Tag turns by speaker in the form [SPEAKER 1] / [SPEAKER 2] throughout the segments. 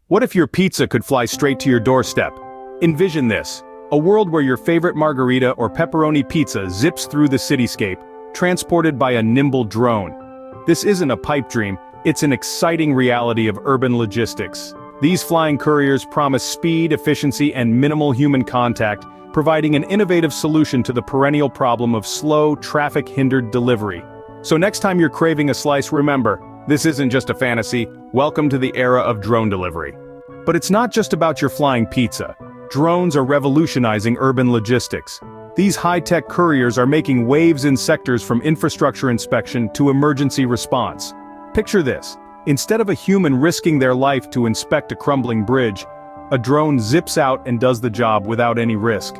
[SPEAKER 1] What if your pizza could fly straight to your doorstep? Envision this, a world where your favorite margarita or pepperoni pizza zips through the cityscape, transported by a nimble drone. This isn't a pipe dream, it's an exciting reality of urban logistics. These flying couriers promise speed, efficiency, and minimal human contact, providing an innovative solution to the perennial problem of slow, traffic-hindered delivery. So next time you're craving a slice, remember, this isn't just a fantasy. Welcome to the era of drone delivery. But it's not just about your flying pizza. Drones are revolutionizing urban logistics. These high-tech couriers are making waves in sectors from infrastructure inspection to emergency response. Picture this. Instead of a human risking their life to inspect a crumbling bridge, a drone zips out and does the job without any risk.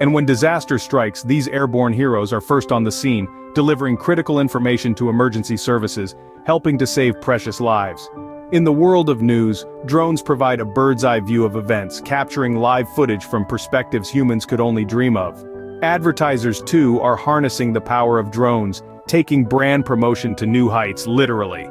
[SPEAKER 1] And when disaster strikes, these airborne heroes are first on the scene, delivering critical information to emergency services, helping to save precious lives. In the world of news, drones provide a bird's-eye view of events, capturing live footage from perspectives humans could only dream of. Advertisers, too, are harnessing the power of drones, taking brand promotion to new heights, literally.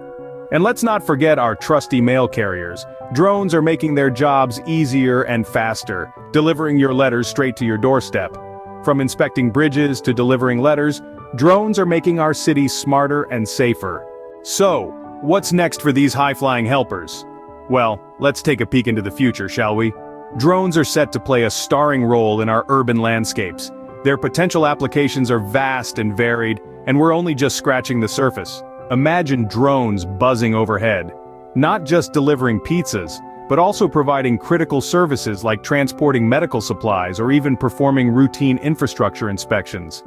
[SPEAKER 1] And let's not forget our trusty mail carriers. Drones are making their jobs easier and faster, delivering your letters straight to your doorstep. From inspecting bridges to delivering letters, drones are making our cities smarter and safer. So, what's next for these high-flying helpers? Well, let's take a peek into the future, shall we? Drones are set to play a starring role in our urban landscapes. Their potential applications are vast and varied, and we're only just scratching the surface. Imagine drones buzzing overhead, not just delivering pizzas, but also providing critical services like transporting medical supplies or even performing routine infrastructure inspections.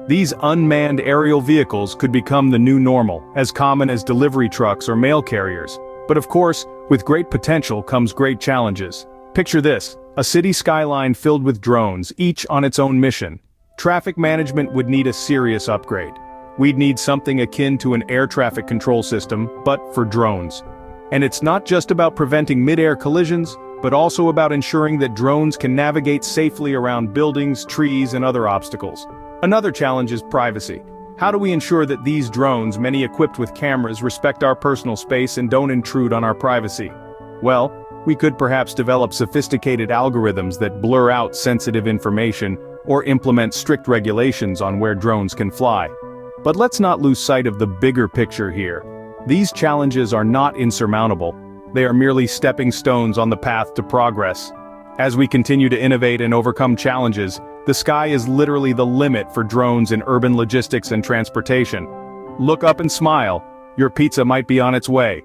[SPEAKER 1] These unmanned aerial vehicles could become the new normal, as common as delivery trucks or mail carriers. But of course, with great potential comes great challenges. Picture this, a city skyline filled with drones, each on its own mission. Traffic management would need a serious upgrade. We'd need something akin to an air traffic control system, but for drones. And it's not just about preventing mid-air collisions, but also about ensuring that drones can navigate safely around buildings, trees, and other obstacles. Another challenge is privacy. How do we ensure that these drones, many equipped with cameras, respect our personal space and don't intrude on our privacy? Well, we could perhaps develop sophisticated algorithms that blur out sensitive information or implement strict regulations on where drones can fly. But let's not lose sight of the bigger picture here. These challenges are not insurmountable. They are merely stepping stones on the path to progress. As we continue to innovate and overcome challenges, the sky is literally the limit for drones in urban logistics and transportation. Look up and smile. Your pizza might be on its way.